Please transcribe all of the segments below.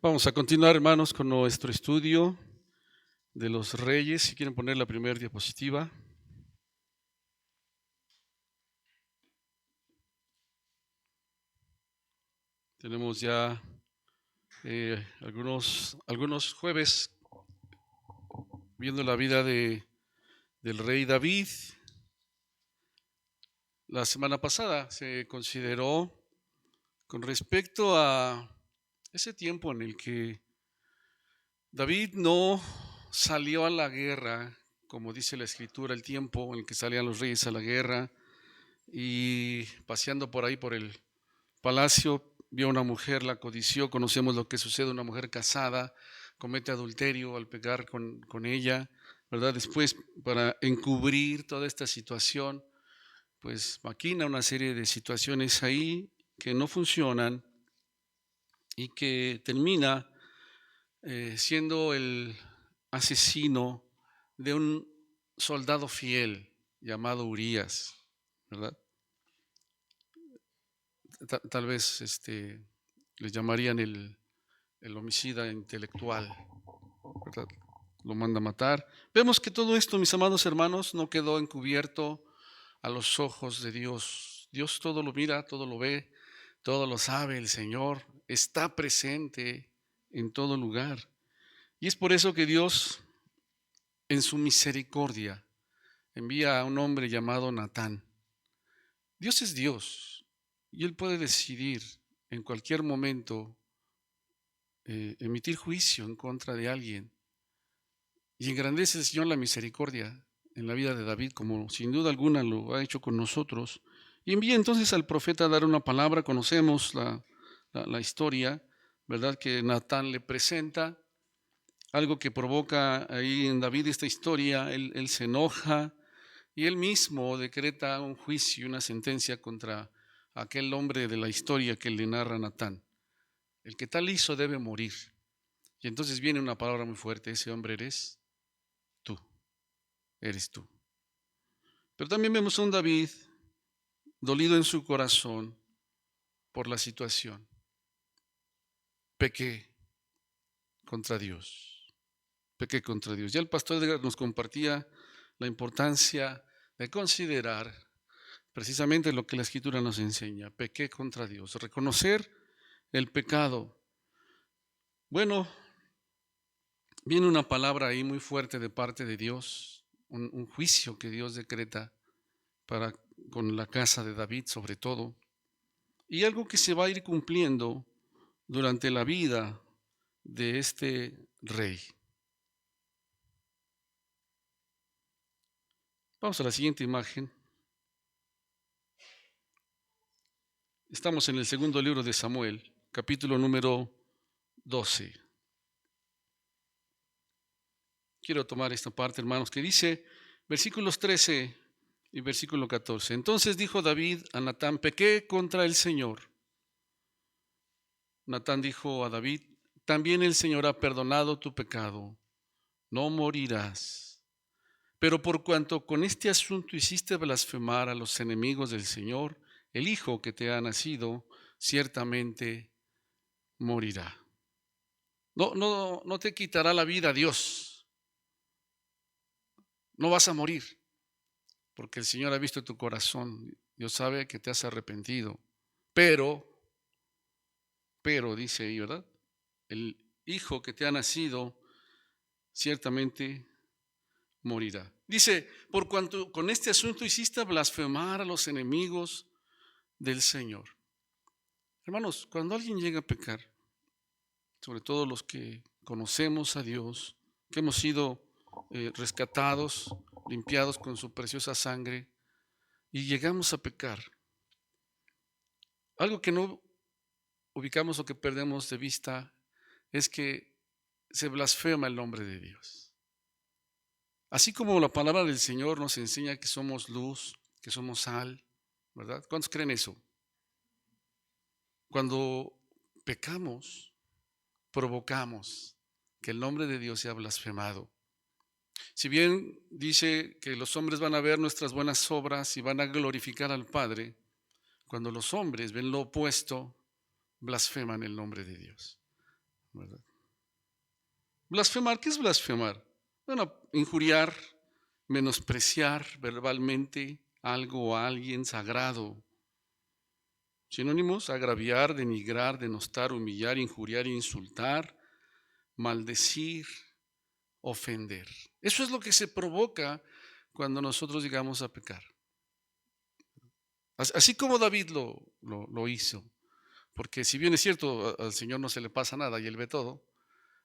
Vamos a continuar, hermanos, con nuestro estudio de los reyes. Si quieren poner la primera diapositiva. Tenemos ya algunos jueves viendo la vida del rey David. La semana pasada se consideró con respecto a ese tiempo en el que David no salió a la guerra, como dice la escritura, el tiempo en el que salían los reyes a la guerra, y paseando por ahí por el palacio, vio a una mujer, la codició. Conocemos lo que sucede: una mujer casada comete adulterio al pecar con ella, ¿verdad? Después, para encubrir toda esta situación, pues maquina una serie de situaciones ahí que no funcionan y que termina siendo el asesino de un soldado fiel llamado Urías, ¿verdad? Tal vez les llamarían el homicida intelectual, ¿verdad? Lo manda a matar. Vemos que todo esto, mis amados hermanos, no quedó encubierto a los ojos de Dios. Dios todo lo mira, todo lo ve, todo lo sabe. El Señor está presente en todo lugar. Y es por eso que Dios, en su misericordia, envía a un hombre llamado Natán. Dios es Dios y Él puede decidir en cualquier momento emitir juicio en contra de alguien. Y engrandece el Señor la misericordia en la vida de David, como sin duda alguna lo ha hecho con nosotros. Y envía entonces al profeta a dar una palabra. Conocemos la historia, ¿verdad? Que Natán le presenta algo que provoca ahí en David esta historia. Él se enoja y él mismo decreta un juicio, una sentencia contra aquel hombre de la historia que le narra Natán. El que tal hizo debe morir. Y entonces viene una palabra muy fuerte: ese hombre eres tú, eres tú. Pero también vemos a un David dolido en su corazón por la situación. Pequé contra Dios, pequé contra Dios. Ya el pastor Edgar nos compartía la importancia de considerar precisamente lo que la Escritura nos enseña: pequé contra Dios, reconocer el pecado. Bueno, viene una palabra ahí muy fuerte de parte de Dios, un juicio que Dios decreta con la casa de David sobre todo, y algo que se va a ir cumpliendo durante la vida de este rey. Vamos a la siguiente imagen. Estamos en el segundo libro de Samuel, capítulo número 12. Quiero tomar esta parte, hermanos, que dice, versículos 13 y versículo 14. Entonces dijo David a Natán: pequé contra el Señor. Natán dijo a David: también el Señor ha perdonado tu pecado, no morirás. Pero por cuanto con este asunto hiciste blasfemar a los enemigos del Señor, el hijo que te ha nacido ciertamente morirá. No te quitará la vida Dios. No vas a morir, porque el Señor ha visto tu corazón. Dios sabe que te has arrepentido. Pero, dice ahí, ¿verdad? El hijo que te ha nacido ciertamente morirá. Dice, por cuanto con este asunto hiciste blasfemar a los enemigos del Señor. Hermanos, cuando alguien llega a pecar, sobre todo los que conocemos a Dios, que hemos sido rescatados, limpiados con su preciosa sangre, y llegamos a pecar, algo que no ubicamos o que perdemos de vista es que se blasfema el nombre de Dios. Así como la palabra del Señor nos enseña que somos luz, que somos sal, ¿verdad? ¿Cuántos creen eso? Cuando pecamos, provocamos que el nombre de Dios sea blasfemado. Si bien dice que los hombres van a ver nuestras buenas obras y van a glorificar al Padre, cuando los hombres ven lo opuesto, blasfeman el nombre de Dios. ¿verdad? Blasfemar, ¿qué es blasfemar? Bueno, injuriar, menospreciar verbalmente algo o a alguien sagrado. Sinónimos: agraviar, denigrar, denostar, humillar, injuriar, insultar, maldecir, ofender. Eso es lo que se provoca cuando nosotros llegamos a pecar. Así como David lo hizo. Porque si bien es cierto, al Señor no se le pasa nada y Él ve todo,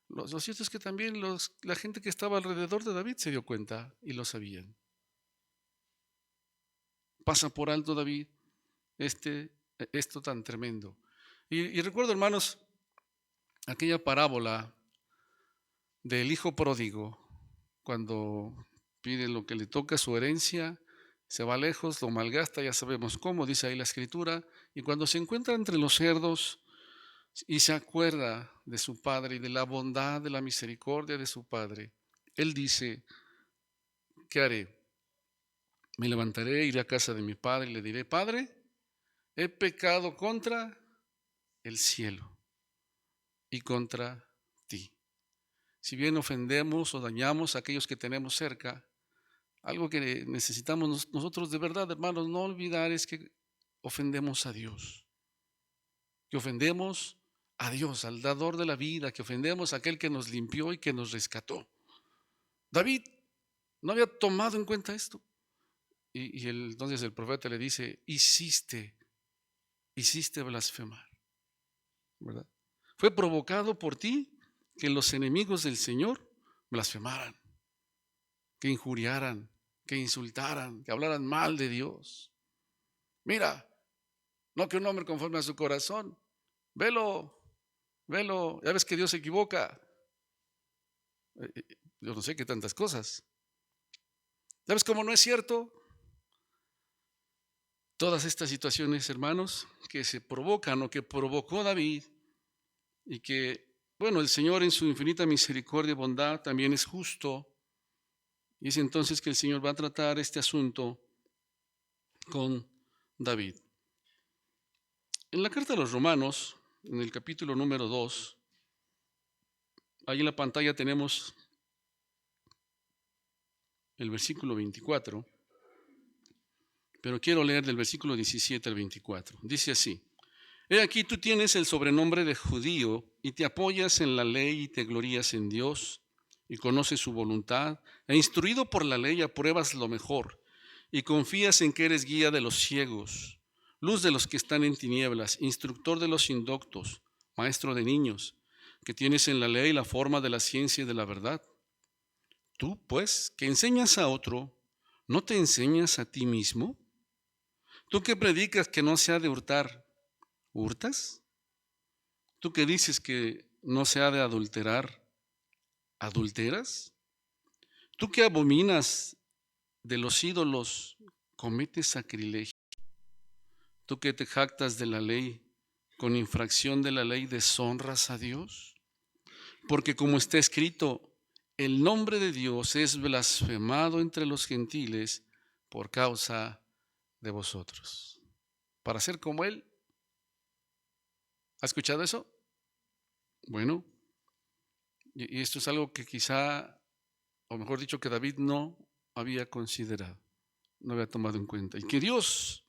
lo cierto es que también la gente que estaba alrededor de David se dio cuenta y lo sabían. Pasa por alto David esto tan tremendo. Y recuerdo, hermanos, aquella parábola del hijo pródigo, cuando pide lo que le toca, su herencia, se va lejos, lo malgasta, ya sabemos cómo, dice ahí la escritura, y cuando se encuentra entre los cerdos y se acuerda de su padre y de la bondad, de la misericordia de su padre, él dice: ¿qué haré? Me levantaré, iré a casa de mi padre y le diré: Padre, he pecado contra el cielo y contra ti. Si bien ofendemos o dañamos a aquellos que tenemos cerca, algo que necesitamos nosotros de verdad, hermanos, no olvidar es que ofendemos a Dios, que ofendemos a Dios, al dador de la vida, que ofendemos a aquel que nos limpió y que nos rescató. David no había tomado en cuenta esto. Entonces el profeta le dice: hiciste blasfemar, ¿verdad? Fue provocado por ti que los enemigos del Señor blasfemaran, que injuriaran, que insultaran, que hablaran mal de Dios. Mira, no que un hombre conforme a su corazón, velo, ya ves que Dios se equivoca. Yo no sé qué tantas cosas. ¿Sabes cómo no es cierto? Todas estas situaciones, hermanos, que se provocan o que provocó David, y que, bueno, el Señor en su infinita misericordia y bondad también es justo, y es entonces que el Señor va a tratar este asunto con David. En la carta a los Romanos, en el capítulo número 2, ahí en la pantalla tenemos el versículo 24, pero quiero leer del versículo 17 al 24. Dice así: He aquí, tú tienes el sobrenombre de judío y te apoyas en la ley y te glorías en Dios y conoces su voluntad, e instruido por la ley apruebas lo mejor y confías en que eres guía de los ciegos, luz de los que están en tinieblas, instructor de los indoctos, maestro de niños, que tienes en la ley la forma de la ciencia y de la verdad. Tú, pues, que enseñas a otro, ¿no te enseñas a ti mismo? Tú que predicas que no se ha de hurtar, ¿hurtas? Tú que dices que no se ha de adulterar, ¿adulteras? Tú que abominas de los ídolos, ¿cometes sacrilegio? Tú que te jactas de la ley, con infracción de la ley deshonras a Dios. Porque como está escrito, el nombre de Dios es blasfemado entre los gentiles por causa de vosotros. Para ser como Él. ¿Ha escuchado eso? Bueno, y esto es algo que quizá, o mejor dicho, que David no había considerado, no había tomado en cuenta. Y que Dios,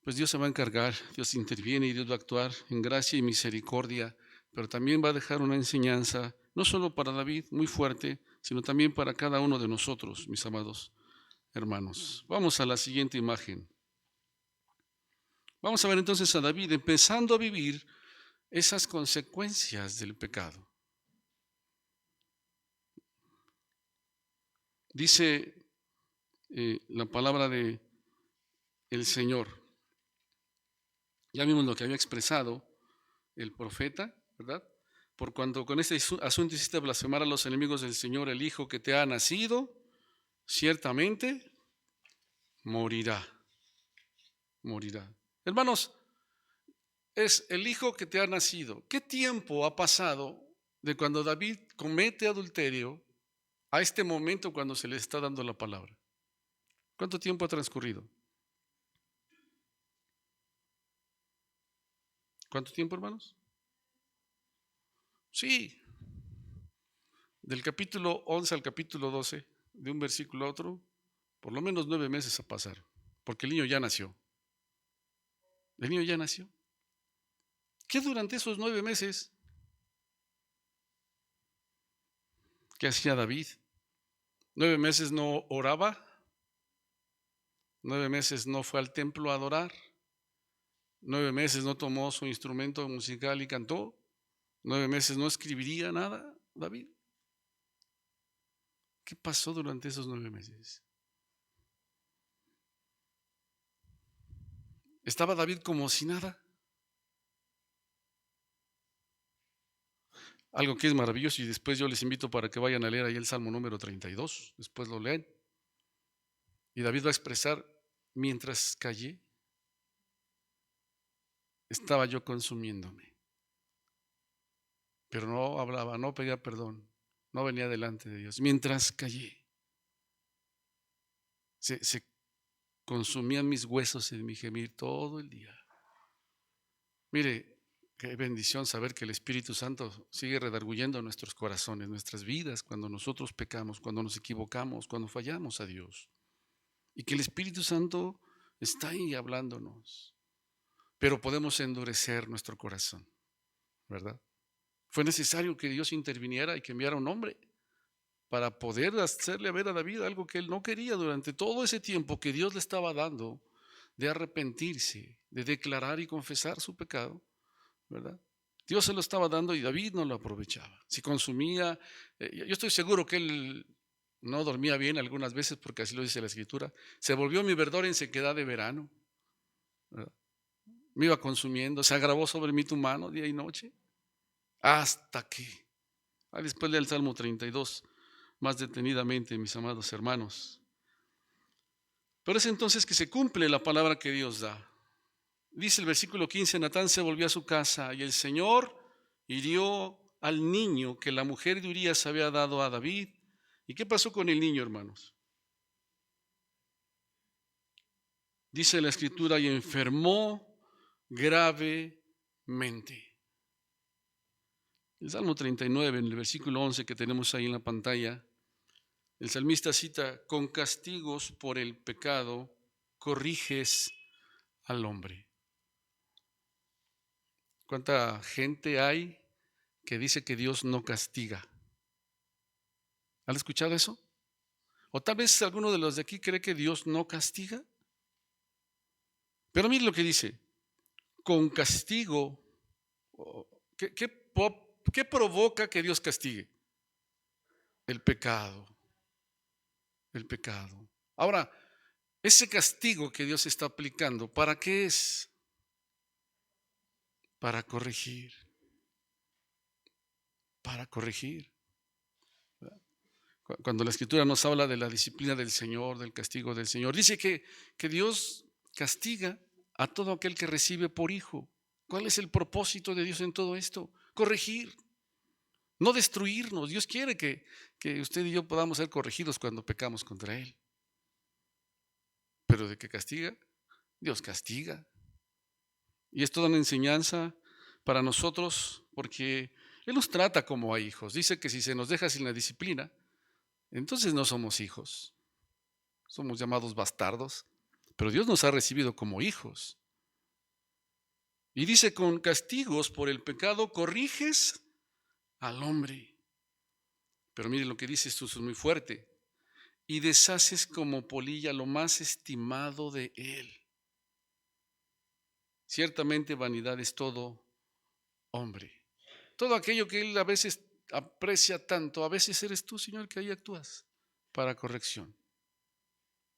pues Dios se va a encargar, Dios interviene y Dios va a actuar en gracia y misericordia, pero también va a dejar una enseñanza, no solo para David, muy fuerte, sino también para cada uno de nosotros, mis amados hermanos. Vamos a la siguiente imagen. Vamos a ver entonces a David empezando a vivir esas consecuencias del pecado. Dice la palabra de el Señor. Ya vimos lo que había expresado el profeta, ¿verdad? Por cuanto con este asunto hiciste blasfemar a los enemigos del Señor, el Hijo que te ha nacido, ciertamente morirá. Morirá. Hermanos, es el Hijo que te ha nacido. ¿Qué tiempo ha pasado de cuando David comete adulterio a este momento cuando se le está dando la palabra? ¿Cuánto tiempo ha transcurrido? ¿Cuánto tiempo, hermanos? Sí, del capítulo 11 al capítulo 12, de un versículo a otro, por lo menos 9 meses a pasar, porque el niño ya nació. El niño ya nació. ¿Qué durante esos 9 meses? ¿Qué hacía David? 9 meses no oraba, 9 meses no fue al templo a adorar, 9 meses no tomó su instrumento musical y cantó, 9 meses no escribiría nada, David. ¿Qué pasó durante esos 9 meses? ¿Estaba David como si nada? Algo que es maravilloso, y después yo les invito para que vayan a leer ahí el Salmo número 32, después lo leen. Y David va a expresar: mientras callé, estaba yo consumiéndome. Pero no hablaba, no pedía perdón, no venía delante de Dios. Mientras callé, se consumían mis huesos en mi gemir todo el día. Mire, qué bendición saber que el Espíritu Santo sigue redarguyendo nuestros corazones, nuestras vidas, cuando nosotros pecamos, cuando nos equivocamos, cuando fallamos a Dios. Y que el Espíritu Santo está ahí hablándonos. Pero podemos endurecer nuestro corazón, ¿verdad? Fue necesario que Dios interviniera y que enviara un hombre para poder hacerle ver a David algo que él no quería durante todo ese tiempo que Dios le estaba dando de arrepentirse, de declarar y confesar su pecado, ¿verdad? Dios se lo estaba dando y David no lo aprovechaba. Si consumía, yo estoy seguro que él no dormía bien algunas veces, porque así lo dice la Escritura. Se volvió mi verdor en sequedad de verano, ¿verdad? Me iba consumiendo, se agravó sobre mí tu mano día y noche, hasta que, después lea el Salmo 32 más detenidamente, mis amados hermanos. Pero es entonces que se cumple la palabra que Dios da. Dice el versículo 15: Natán se volvió a su casa y el Señor hirió al niño que la mujer de Urías había dado a David. ¿Y qué pasó con el niño, hermanos? Dice la Escritura: y enfermó gravemente. El Salmo 39, en el versículo 11 que tenemos ahí en la pantalla, el salmista cita: con castigos por el pecado corriges al hombre. ¿Cuánta gente hay que dice que Dios no castiga? ¿Han escuchado eso? O tal vez alguno de los de aquí cree que Dios no castiga. Pero mire lo que dice: con castigo. ¿Qué provoca que Dios castigue? El pecado. El pecado. Ahora, ese castigo que Dios está aplicando, ¿para qué es? Para corregir. Para corregir. Cuando la Escritura nos habla de la disciplina del Señor, del castigo del Señor, dice que Dios castiga a todo aquel que recibe por hijo. ¿Cuál es el propósito de Dios en todo esto? Corregir, no destruirnos. Dios quiere que usted y yo podamos ser corregidos cuando pecamos contra Él. Pero ¿de qué castiga? Dios castiga. Y es toda una enseñanza para nosotros, porque Él nos trata como a hijos. Dice que si se nos deja sin la disciplina, entonces no somos hijos. Somos llamados bastardos, pero Dios nos ha recibido como hijos. Y dice: con castigos por el pecado corriges al hombre. Pero mire lo que dice, esto es muy fuerte: y deshaces como polilla lo más estimado de él. Ciertamente vanidad es todo hombre. Todo aquello que él a veces aprecia tanto, a veces eres tú, Señor, que ahí actúas para corrección,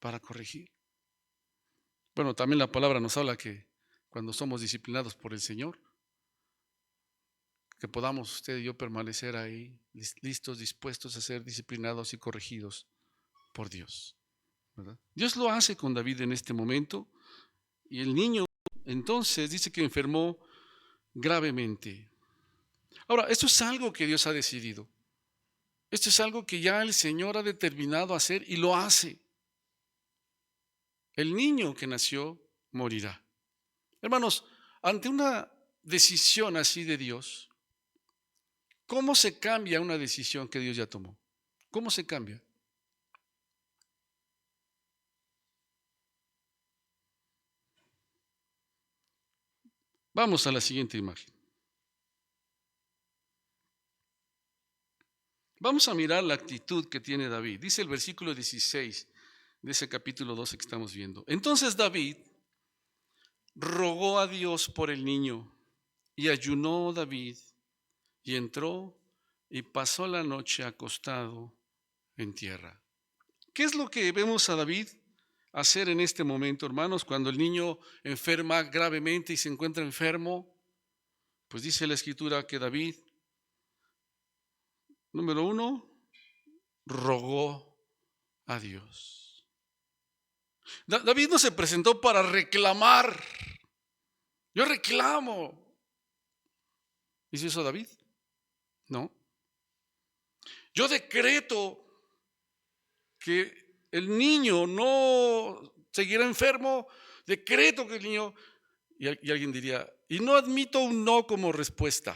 para corregir. Bueno, también la palabra nos habla que cuando somos disciplinados por el Señor, que podamos usted y yo permanecer ahí, listos, dispuestos a ser disciplinados y corregidos por Dios, ¿verdad? Dios lo hace con David en este momento, y el niño entonces dice que enfermó gravemente. Ahora, esto es algo que Dios ha decidido. Esto es algo que ya el Señor ha determinado hacer y lo hace. El niño que nació morirá. Hermanos, ante una decisión así de Dios, ¿Cómo se cambia una decisión que Dios ya tomó? ¿Cómo se cambia? Vamos a la siguiente imagen. Vamos a mirar la actitud que tiene David. Dice el versículo 16 de ese capítulo 12 que estamos viendo. Entonces David rogó a Dios por el niño, y ayunó David y entró y pasó la noche acostado en tierra. ¿Qué es lo que vemos a David hacer en este momento, hermanos, cuando el niño enferma gravemente y se encuentra enfermo? Pues dice la escritura que David, número uno, rogó a Dios. David no se presentó para reclamar. Yo reclamo. ¿Hizo eso David? No. Yo decreto que el niño no seguirá enfermo. Decreto que el niño... Y alguien diría, y no admito un no como respuesta.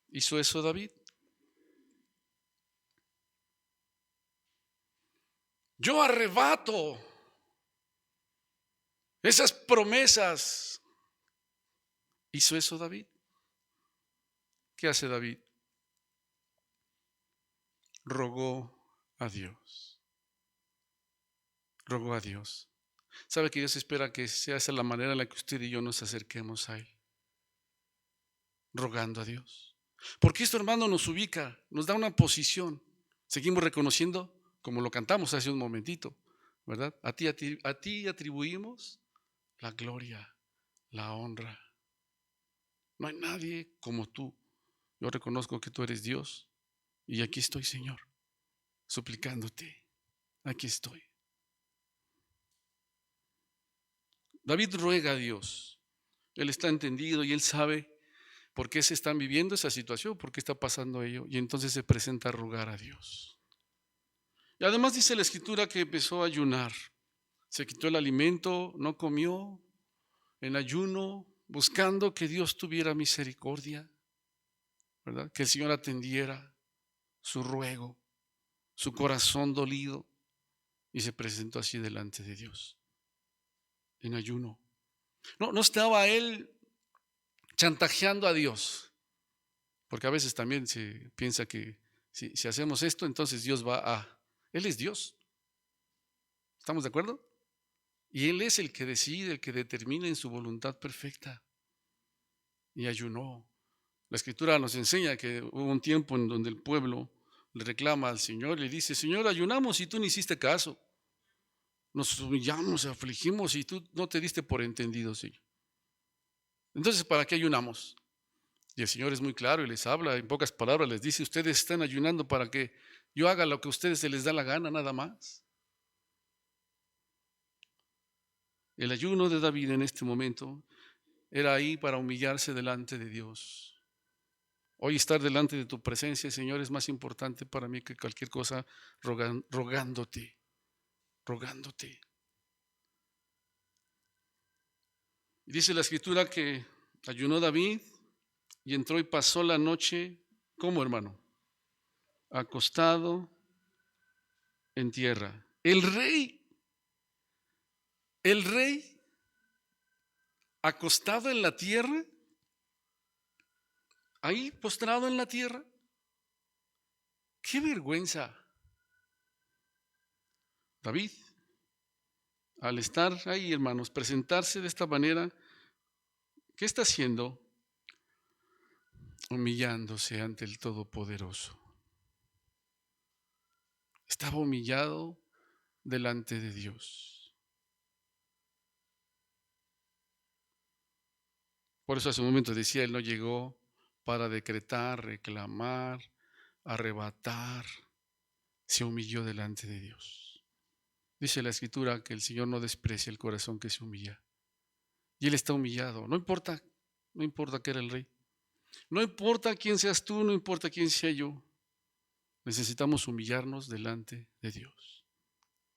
¿Hizo eso David? Yo arrebato esas promesas. ¿Hizo eso David? ¿Qué hace David? Rogó a Dios. Rogó a Dios. ¿Sabe que Dios espera que sea esa la manera en la que usted y yo nos acerquemos a Él? Rogando a Dios. Porque esto, hermano, nos ubica, nos da una posición. Seguimos reconociendo, como lo cantamos hace un momentito, ¿verdad? A ti atribuimos la gloria, la honra. No hay nadie como tú. Yo reconozco que tú eres Dios y aquí estoy, Señor, suplicándote. Aquí estoy. David ruega a Dios. Él está entendido y él sabe por qué se están viviendo esa situación, por qué está pasando ello. Y entonces se presenta a rogar a Dios. Y además dice la escritura que empezó a ayunar. Se quitó el alimento, no comió, en ayuno, buscando que Dios tuviera misericordia, ¿verdad? Que el Señor atendiera su ruego, su corazón dolido, y se presentó así delante de Dios, en ayuno. No estaba él chantajeando a Dios, porque a veces también se piensa que si hacemos esto, entonces Dios va a... Él es Dios. ¿Estamos de acuerdo? Y Él es el que decide, el que determina en su voluntad perfecta. Y ayunó. La Escritura nos enseña que hubo un tiempo en donde el pueblo le reclama al Señor, le dice, Señor, ayunamos y tú no hiciste caso. Nos humillamos, afligimos y tú no te diste por entendido, Señor. Entonces, ¿para qué ayunamos? Y el Señor es muy claro y les habla, en pocas palabras les dice, ustedes están ayunando para que yo haga lo que a ustedes se les da la gana, nada más. El ayuno de David en este momento era ahí para humillarse delante de Dios. Hoy estar delante de tu presencia, Señor, es más importante para mí que cualquier cosa, rogándote. Y dice la Escritura que ayunó David y entró y pasó la noche, ¿cómo, hermano? Acostado en tierra. El rey acostado en la tierra, ahí postrado en la tierra. ¡Qué vergüenza! David, al estar ahí, hermanos, presentarse de esta manera, ¿qué está haciendo? Humillándose ante el Todopoderoso. Estaba humillado delante de Dios. Por eso hace un momento decía, Él no llegó para decretar, reclamar, arrebatar. Se humilló delante de Dios. Dice la Escritura que el Señor no desprecia el corazón que se humilla. Y Él está humillado. No importa que era el rey. No importa quién seas tú, no importa quién sea yo. Necesitamos humillarnos delante de Dios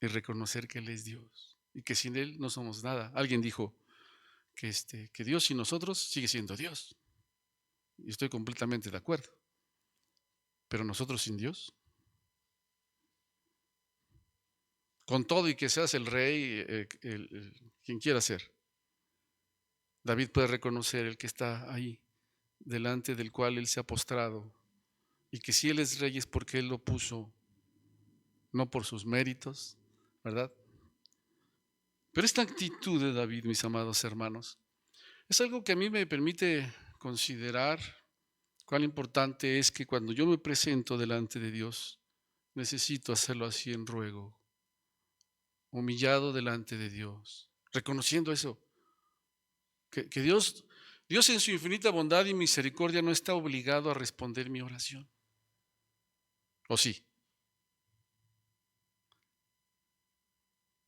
y reconocer que Él es Dios y que sin Él no somos nada. Alguien dijo que Dios sin nosotros sigue siendo Dios. y estoy completamente de acuerdo. Pero nosotros sin Dios, con todo y que seas el rey, quien quiera ser, David puede reconocer el que está ahí, delante del cual él se ha postrado, y que si él es rey es porque él lo puso, no por sus méritos, ¿verdad? Pero esta actitud de David, mis amados hermanos, es algo que a mí me permite considerar cuán importante es que cuando yo me presento delante de Dios, necesito hacerlo así en ruego, humillado delante de Dios, reconociendo eso, que Dios en su infinita bondad y misericordia no está obligado a responder mi oración. ¿O sí?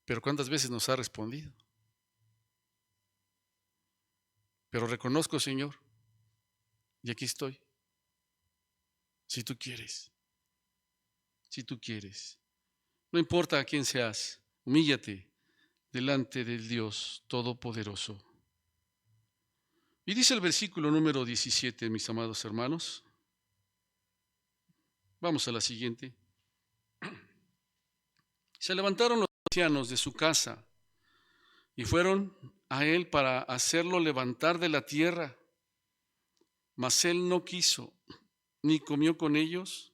Pero ¿cuántas veces nos ha respondido? Pero reconozco, Señor, y aquí estoy. Si tú quieres, si tú quieres. No importa a quién seas, humíllate delante del Dios Todopoderoso. Y dice el versículo número 17, mis amados hermanos. Vamos a la siguiente. Se levantaron los ancianos de su casa y fueron a él para hacerlo levantar de la tierra. Mas él no quiso, ni comió con ellos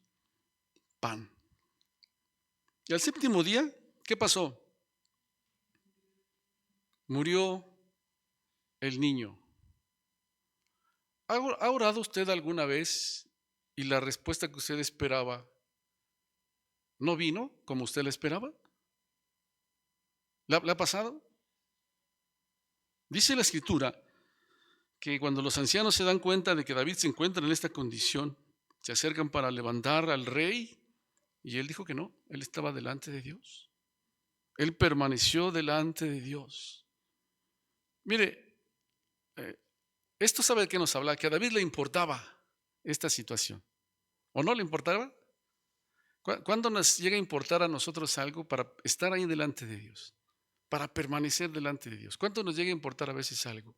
pan. Y al séptimo día, ¿qué pasó? Murió el niño. ¿Ha orado usted alguna vez y la respuesta que usted esperaba no vino como usted la esperaba? ¿Le ha pasado? Dice la Escritura que cuando los ancianos se dan cuenta de que David se encuentra en esta condición, se acercan para levantar al rey y él dijo que no, él estaba delante de Dios. Él permaneció delante de Dios. Mire, esto sabe de qué nos habla, que a David le importaba esta situación. ¿O no le importaba? ¿Cuándo nos llega a importar a nosotros algo para estar ahí delante de Dios? Para permanecer delante de Dios. ¿Cuánto nos llega a importar a veces algo?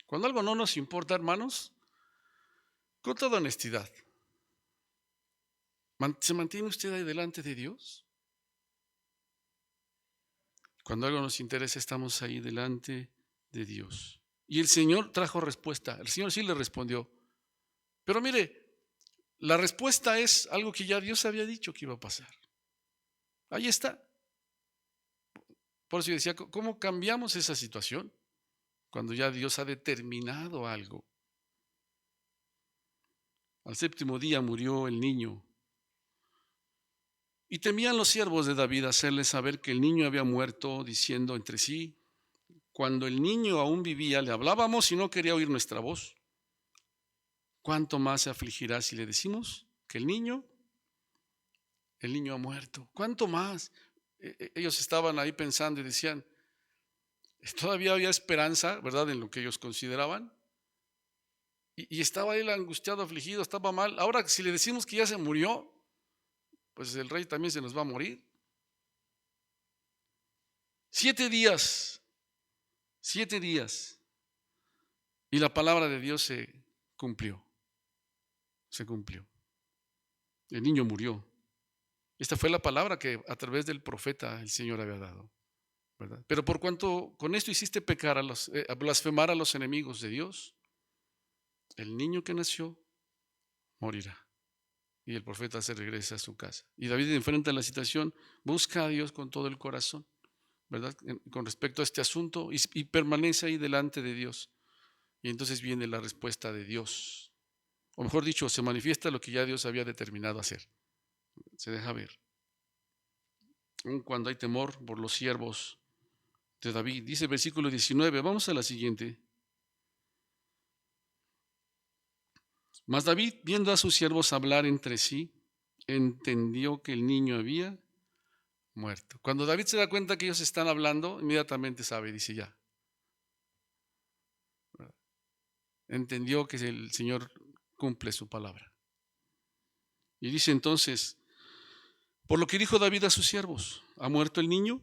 Cuando algo no nos importa, hermanos, con toda honestidad, ¿se mantiene usted ahí delante de Dios? Cuando algo nos interesa, estamos ahí delante de Dios. Y el Señor trajo respuesta. El Señor sí le respondió. Pero mire, la respuesta es algo que ya Dios había dicho que iba a pasar. Ahí está. Por eso yo decía, ¿cómo cambiamos esa situación? Cuando ya Dios ha determinado algo. Al séptimo día murió el niño. Y temían los siervos de David hacerle saber que el niño había muerto, diciendo entre sí, cuando el niño aún vivía, le hablábamos y no quería oír nuestra voz. ¿Cuánto más se afligirá si le decimos que el niño ha muerto? ¿Cuánto más? Ellos estaban ahí pensando y decían, todavía había esperanza, ¿verdad?, en lo que ellos consideraban. Y estaba él angustiado, afligido, estaba mal. Ahora, si le decimos que ya se murió, pues el rey también se nos va a morir. 7 días, 7 días. Y la palabra de Dios se cumplió. Se cumplió. El niño murió. Esta fue la palabra que a través del profeta el Señor había dado, ¿verdad? Pero por cuanto con esto hiciste pecar a blasfemar a los enemigos de Dios, el niño que nació morirá. Y el profeta se regresa a su casa. Y David enfrenta la situación, busca a Dios con todo el corazón, ¿verdad?, con respecto a este asunto, y permanece ahí delante de Dios. Y entonces viene la respuesta de Dios. O mejor dicho, se manifiesta lo que ya Dios había determinado hacer. Se deja ver. Aun cuando hay temor por los siervos de David. Dice el versículo 19, vamos a la siguiente. Mas David, viendo a sus siervos hablar entre sí, entendió que el niño había muerto. Cuando David se da cuenta que ellos están hablando, inmediatamente sabe, dice ya. Entendió que el Señor cumple su palabra. Y dice entonces, por lo que dijo David a sus siervos, ¿ha muerto el niño?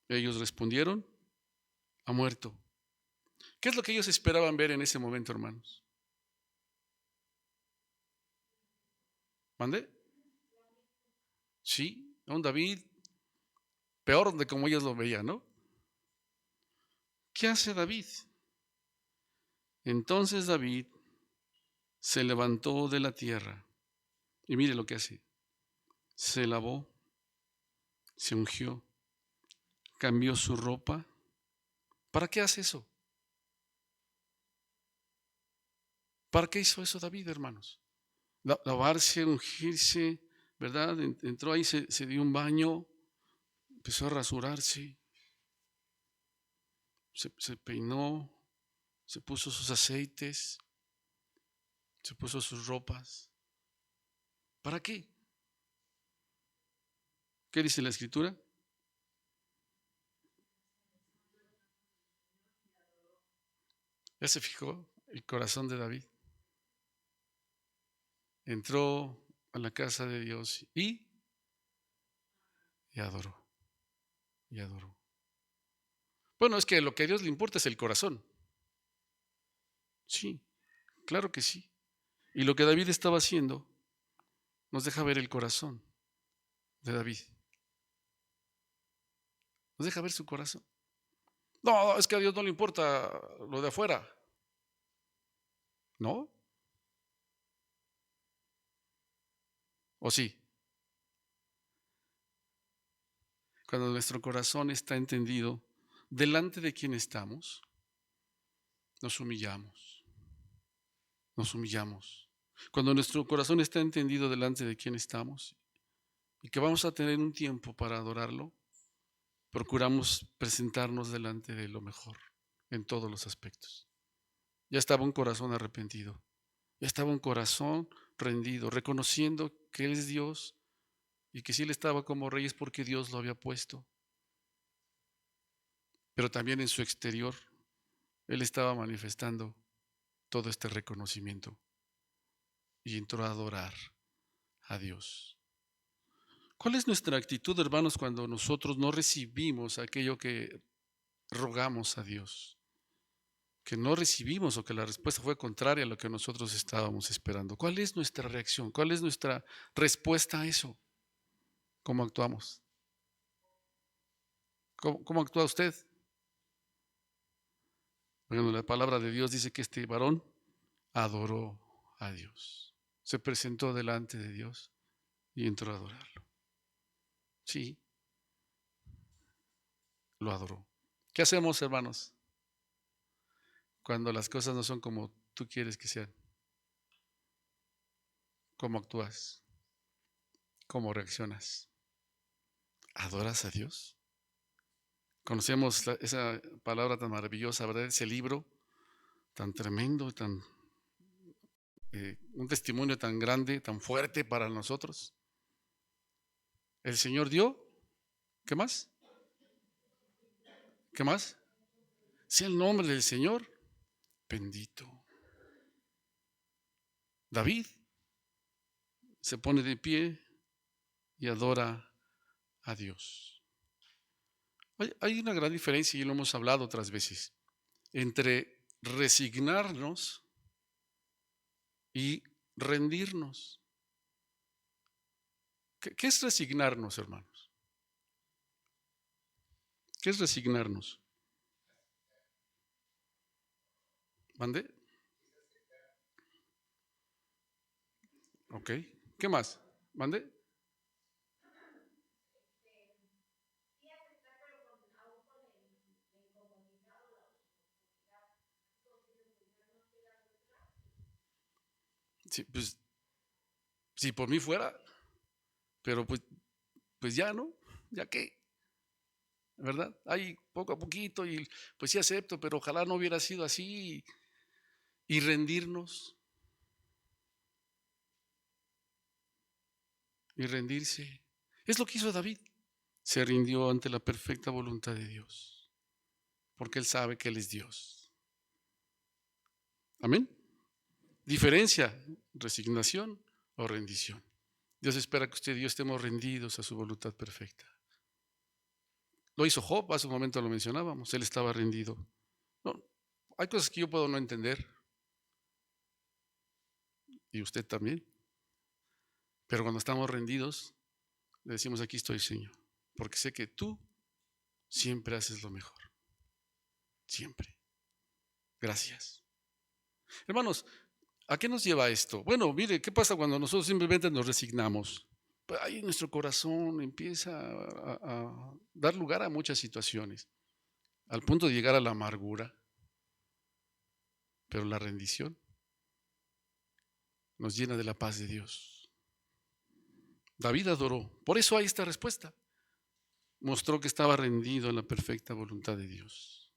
Ellos respondieron, ha muerto. ¿Qué es lo que ellos esperaban ver en ese momento, hermanos? ¿Mande? Sí, un David peor de como ellos lo veían, ¿no? ¿Qué hace David? Entonces David se levantó de la tierra y mire lo que hace. Se lavó, se ungió, cambió su ropa. ¿Para qué hace eso? ¿Para qué hizo eso David, hermanos? Lavarse, ungirse, ¿verdad? Entró ahí, se dio un baño, empezó a rasurarse, se peinó, se puso sus aceites, se puso sus ropas. ¿Para qué? ¿Qué dice la escritura? Ya se fijó el corazón de David. Entró a la casa de Dios y adoró, y adoró. Bueno, es que lo que a Dios le importa es el corazón. Sí, claro que sí. Y lo que David estaba haciendo nos deja ver el corazón de David. Nos deja ver su corazón. No, es que a Dios no le importa lo de afuera. ¿No? ¿O sí? Cuando nuestro corazón está entendido, delante de quien estamos, nos humillamos. Nos humillamos. Cuando nuestro corazón está entendido delante de quien estamos y que vamos a tener un tiempo para adorarlo, procuramos presentarnos delante de lo mejor en todos los aspectos. Ya estaba un corazón arrepentido, ya estaba un corazón rendido, reconociendo que Él es Dios y que si Él estaba como rey es porque Dios lo había puesto. Pero también en su exterior, Él estaba manifestando todo este reconocimiento y entró a adorar a Dios. ¿Cuál es nuestra actitud, hermanos, cuando nosotros no recibimos aquello que rogamos a Dios? Que no recibimos o que la respuesta fue contraria a lo que nosotros estábamos esperando. ¿Cuál es nuestra reacción? ¿Cuál es nuestra respuesta a eso? ¿Cómo actuamos? ¿Cómo actúa usted? Bueno, la palabra de Dios dice que este varón adoró a Dios. Se presentó delante de Dios y entró a adorarlo. Sí, lo adoró. ¿Qué hacemos, hermanos, cuando las cosas no son como tú quieres que sean? ¿Cómo actúas? ¿Cómo reaccionas? ¿Adoras a Dios? Conocemos esa palabra tan maravillosa, ¿verdad? Ese libro tan tremendo, un testimonio tan grande, tan fuerte para nosotros. El Señor dio, ¿qué más? ¿Qué más? Sea el nombre del Señor bendito. David se pone de pie y adora a Dios. Hay una gran diferencia, y lo hemos hablado otras veces, entre resignarnos y rendirnos. ¿Qué es resignarnos, hermanos? ¿Qué es resignarnos? ¿Mande? Ok. ¿Qué más? ¿Mande? Sí, pues, si por mí fuera, pero pues ya no, ya qué, ¿verdad? Ahí poco a poquito y pues sí acepto, pero ojalá no hubiera sido así y rendirnos y rendirse. Es lo que hizo David. Se rindió ante la perfecta voluntad de Dios, porque él sabe que Él es Dios. Amén. Diferencia, resignación o rendición. Dios espera que usted y yo estemos rendidos a su voluntad perfecta. Lo hizo Job, hace un momento lo mencionábamos, él estaba rendido. No, hay cosas que yo puedo no entender, y usted también, Pero cuando estamos rendidos, le decimos: aquí estoy, Señor, porque sé que tú siempre haces lo mejor. Siempre. Gracias. Hermanos, ¿a qué nos lleva esto? Bueno, mire, ¿qué pasa cuando nosotros simplemente nos resignamos? Pues ahí nuestro corazón empieza a dar lugar a muchas situaciones, al punto de llegar a la amargura. Pero la rendición nos llena de la paz de Dios. David adoró. Por eso hay esta respuesta. Mostró que estaba rendido en la perfecta voluntad de Dios.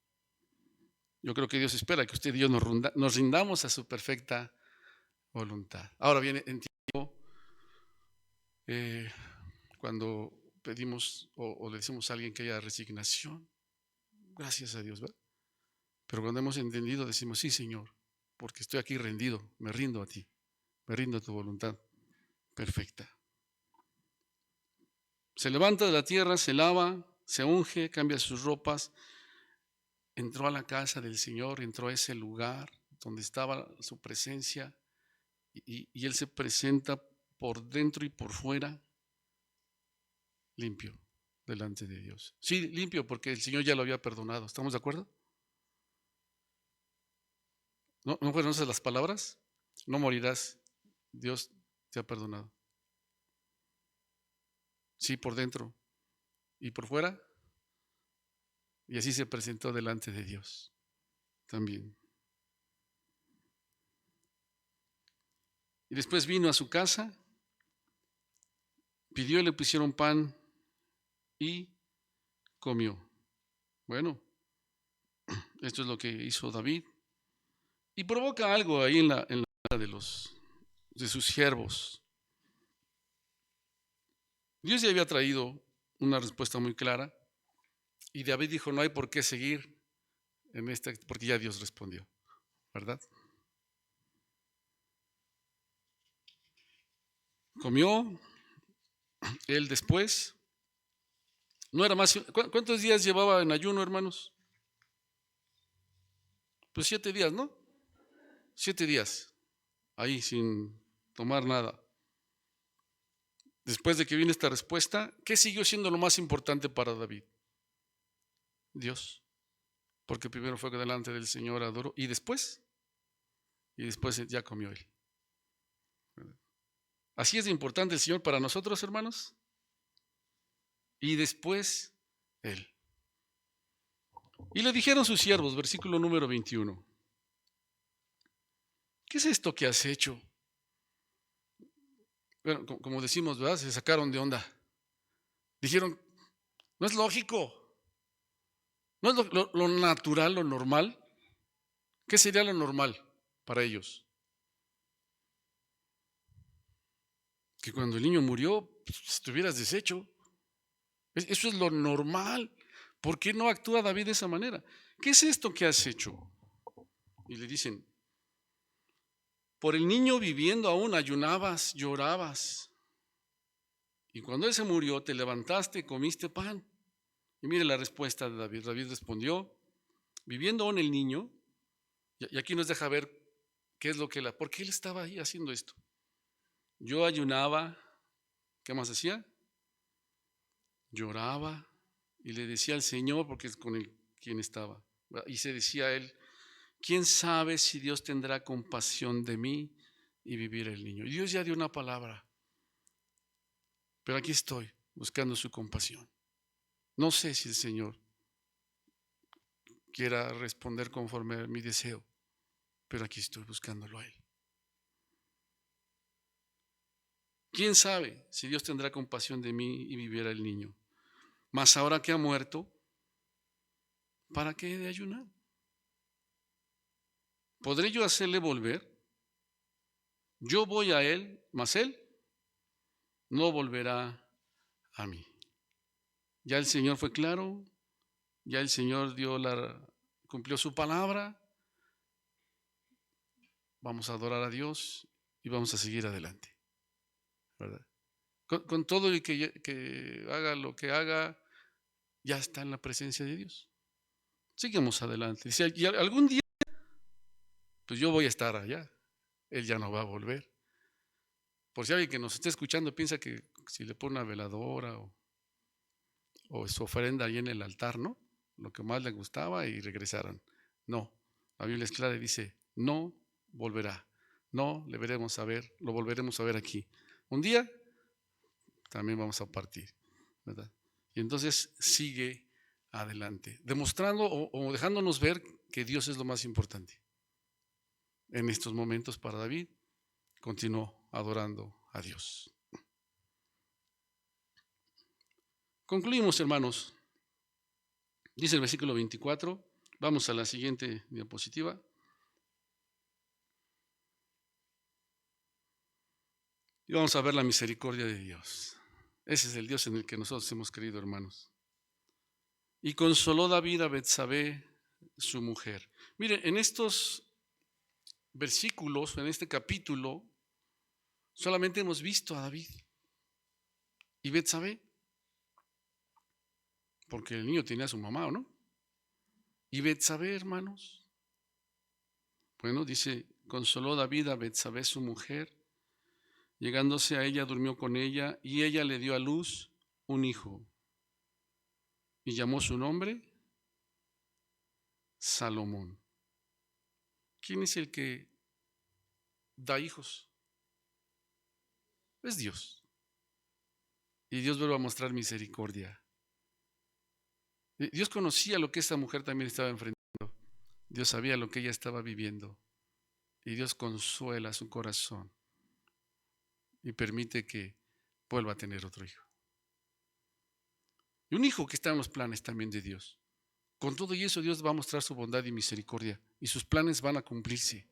Yo creo que Dios espera que usted y yo nos rindamos a su perfecta voluntad. Ahora bien, entiendo cuando pedimos o le decimos a alguien que haya resignación, gracias a Dios, ¿verdad? Pero cuando hemos entendido decimos: sí, Señor, porque estoy aquí rendido, me rindo a ti, me rindo a tu voluntad perfecta. Se levanta de la tierra, se lava, se unge, cambia sus ropas, entró a la casa del Señor, entró a ese lugar donde estaba su presencia y Él se presenta por dentro y por fuera limpio delante de Dios. Sí, limpio porque el Señor ya lo había perdonado. ¿Estamos de acuerdo? ¿No fueron esas las palabras? No morirás, Dios te ha perdonado. Sí, por dentro y por fuera. Y así se presentó delante de Dios también. Y después vino a su casa, pidió y le pusieron pan y comió. Bueno, esto es lo que hizo David. Y provoca algo ahí en la vida de sus siervos. Dios ya había traído una respuesta muy clara. Y David dijo: no hay por qué seguir en esta, porque ya Dios respondió, ¿verdad? Comió él después. No era más. ¿Cuántos días llevaba en ayuno, hermanos? Pues 7 días, ¿no? 7 días, ahí sin tomar nada. Después de que viene esta respuesta, ¿qué siguió siendo lo más importante para David? Dios. Porque primero fue delante del Señor, adoró, y después ya comió él. Así es de importante el Señor para nosotros, hermanos. Y después él. Y le dijeron sus siervos, versículo número 21. ¿Qué es esto que has hecho? Bueno, como decimos, ¿verdad? Se sacaron de onda. Dijeron: no es lógico. No es lo natural, lo normal. ¿Qué sería lo normal para ellos? Que cuando el niño murió, pues, estuvieras deshecho. Eso es lo normal. ¿Por qué no actúa David de esa manera? ¿Qué es esto que has hecho? Y le dicen: por el niño viviendo aún ayunabas, llorabas. Y cuando él se murió, te levantaste y comiste pan. Y mire la respuesta de David. David respondió: viviendo aún el niño, y aquí nos deja ver qué es lo que ¿por qué él estaba ahí haciendo esto? Yo ayunaba, ¿qué más hacía? Lloraba y le decía al Señor, porque es con quien estaba. Y se decía a él: ¿quién sabe si Dios tendrá compasión de mí y vivirá el niño? Y Dios ya dio una palabra, pero aquí estoy buscando su compasión. No sé si el Señor quiera responder conforme a mi deseo, pero aquí estoy buscándolo a Él. ¿Quién sabe si Dios tendrá compasión de mí y vivirá el niño? Mas ahora que ha muerto, ¿para qué he de ayunar? ¿Podré yo hacerle volver? Yo voy a Él, mas Él no volverá a mí. Ya el Señor fue claro, ya el Señor cumplió su palabra. Vamos a adorar a Dios y vamos a seguir adelante, ¿verdad? Con todo el que haga lo que haga, ya está en la presencia de Dios. Sigamos adelante. Dice: y algún día, pues yo voy a estar allá. Él ya no va a volver. Por si alguien que nos esté escuchando piensa que si le pone una veladora o su ofrenda ahí en el altar, ¿no? Lo que más le gustaba y regresaran. No, la Biblia es clara y dice, no volverá. No le veremos a ver, lo volveremos a ver aquí. Un día también vamos a partir, ¿verdad? Y entonces sigue adelante, demostrando o dejándonos ver que Dios es lo más importante. En estos momentos para David, continuó adorando a Dios. Concluimos, hermanos. Dice el versículo 24. Vamos a la siguiente diapositiva. Y vamos a ver la misericordia de Dios. Ese es el Dios en el que nosotros hemos creído, hermanos. Y consoló David a Betsabé, su mujer. Mire, en estos versículos, en este capítulo, solamente hemos visto a David y Betsabé, porque el niño tenía a su mamá, ¿o no? Y Betsabé, hermanos, bueno, dice, consoló David a Betsabé, su mujer, llegándose a ella, durmió con ella, y ella le dio a luz un hijo, y llamó su nombre Salomón. ¿Quién es el que da hijos? Es Dios. Y Dios vuelve a mostrar misericordia. Dios conocía lo que esta mujer también estaba enfrentando. Dios sabía lo que ella estaba viviendo. Y Dios consuela su corazón y permite que vuelva a tener otro hijo. Y un hijo que está en los planes también de Dios. Con todo y eso, Dios va a mostrar su bondad y misericordia. Y sus planes van a cumplirse.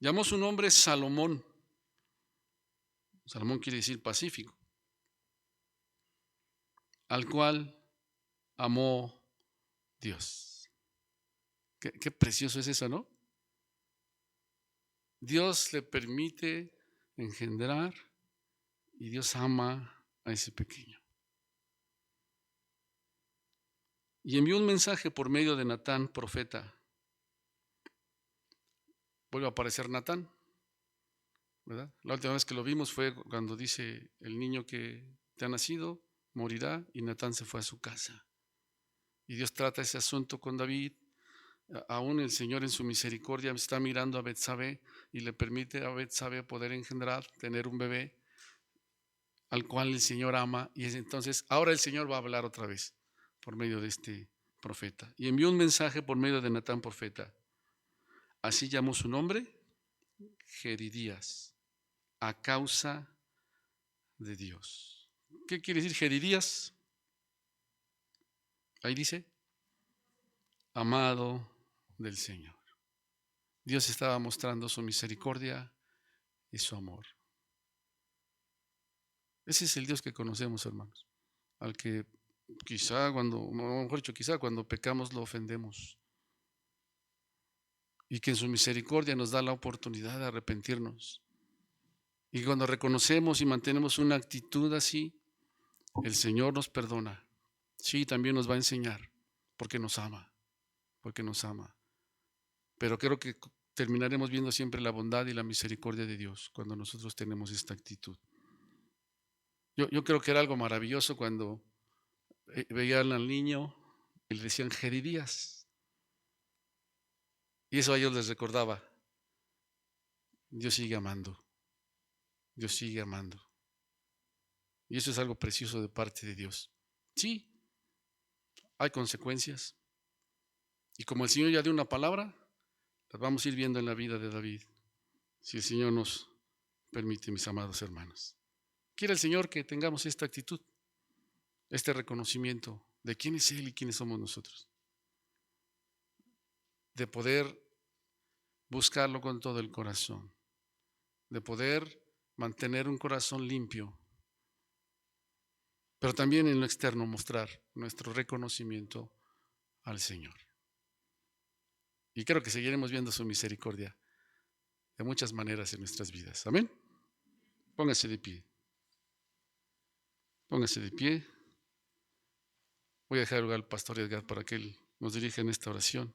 Llamó su nombre Salomón. Salomón quiere decir pacífico. Al cual amó Dios. Qué precioso es eso, ¿no? Dios le permite engendrar y Dios ama a ese pequeño. Y envió un mensaje por medio de Natán, profeta. Vuelve a aparecer Natán, ¿verdad? La última vez que lo vimos fue cuando dice, el niño que te ha nacido morirá, y Natán se fue a su casa. Y Dios trata ese asunto con David. Aún el Señor en su misericordia está mirando a Betsabé y le permite a Betsabé poder engendrar, tener un bebé al cual el Señor ama. Y entonces ahora el Señor va a hablar otra vez por medio de este profeta. Y envió un mensaje por medio de Natán, profeta. Así llamó su nombre, Jeridías, a causa de Dios. ¿Qué quiere decir Jeridías? Ahí dice, amado del Señor. Dios estaba mostrando su misericordia y su amor. Ese es el Dios que conocemos, hermanos. Al que quizá cuando pecamos lo ofendemos. Y que en su misericordia nos da la oportunidad de arrepentirnos. Y cuando reconocemos y mantenemos una actitud así, el Señor nos perdona. Sí, también nos va a enseñar, porque nos ama, porque nos ama. Pero creo que terminaremos viendo siempre la bondad y la misericordia de Dios cuando nosotros tenemos esta actitud. Yo creo que era algo maravilloso cuando veían al niño y le decían Jeridías. Y eso a ellos les recordaba, Dios sigue amando, Dios sigue amando. Y eso es algo precioso de parte de Dios. Sí, hay consecuencias. Y como el Señor ya dio una palabra, las vamos a ir viendo en la vida de David, si el Señor nos permite, mis amados hermanos. Quiere el Señor que tengamos esta actitud, este reconocimiento de quién es Él y quiénes somos nosotros. De poder buscarlo con todo el corazón. De poder mantener un corazón limpio. Pero también en lo externo mostrar nuestro reconocimiento al Señor. Y creo que seguiremos viendo su misericordia de muchas maneras en nuestras vidas. Amén. Póngase de pie. Póngase de pie. Voy a dejar lugar al pastor Edgar para que él nos dirija en esta oración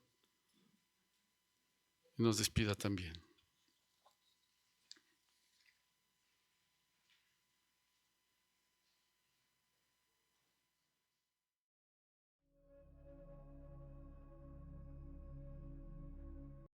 y nos despida también.